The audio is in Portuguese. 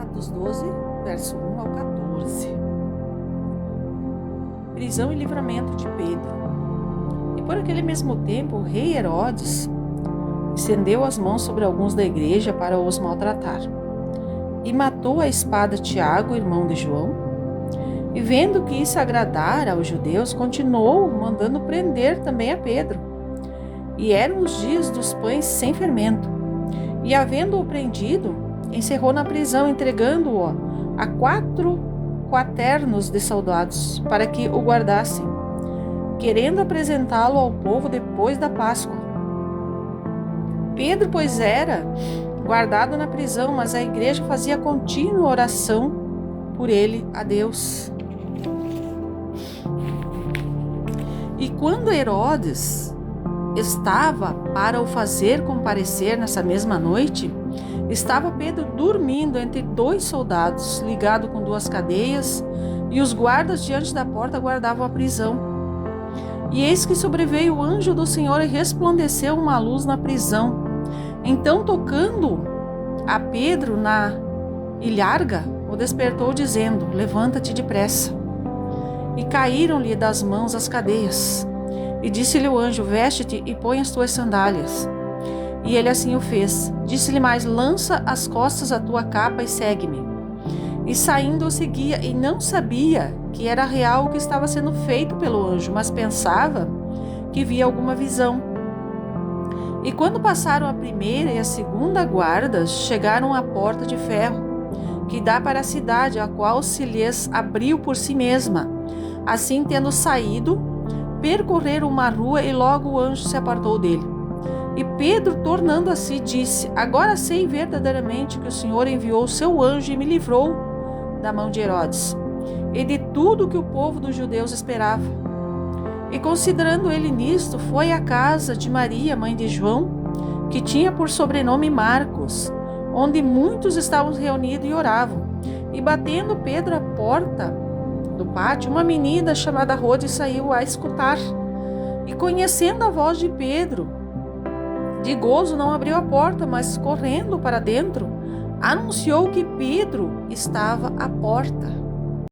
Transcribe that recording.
Atos 12, verso 1 ao 14. Prisão e livramento de Pedro. E por aquele mesmo tempo, o rei Herodes estendeu as mãos sobre alguns da igreja para os maltratar. E matou à espada Tiago, irmão de João. E vendo que isso agradara aos judeus, continuou mandando prender também a Pedro. E eram os dias dos pães sem fermento. E havendo-o prendido, encerrou na prisão, entregando-o a 4 quaternos de soldados, para que o guardassem, querendo apresentá-lo ao povo depois da Páscoa. Pedro, pois, era guardado na prisão, mas a igreja fazia contínua oração por ele a Deus. E quando Herodes estava para o fazer comparecer nessa mesma noite, estava Pedro dormindo entre 2 soldados, ligado com 2 cadeias, e os guardas diante da porta guardavam a prisão. E eis que sobreveio o anjo do Senhor e resplandeceu uma luz na prisão. Então, tocando a Pedro na ilharga, o despertou, dizendo: levanta-te depressa. E caíram-lhe das mãos as cadeias. E disse-lhe o anjo: veste-te e põe as tuas sandálias. E ele assim o fez. Disse-lhe mais: lança às costas a tua capa e segue-me. E saindo o seguia, e não sabia que era real o que estava sendo feito pelo anjo, mas pensava que via alguma visão. E quando passaram a primeira e a segunda guardas, chegaram à porta de ferro, que dá para a cidade, a qual se lhes abriu por si mesma. Assim, tendo saído, percorreram uma rua, e logo o anjo se apartou dele. E Pedro, tornando a si, disse: agora sei verdadeiramente que o Senhor enviou o seu anjo e me livrou da mão de Herodes e de tudo que o povo dos judeus esperava. E considerando ele nisto, foi à casa de Maria, mãe de João, que tinha por sobrenome Marcos, onde muitos estavam reunidos e oravam. E batendo Pedro à porta do pátio, uma menina chamada Rode saiu a escutar. E conhecendo a voz de Pedro, de gozo não abriu a porta, mas correndo para dentro, anunciou que Pedro estava à porta.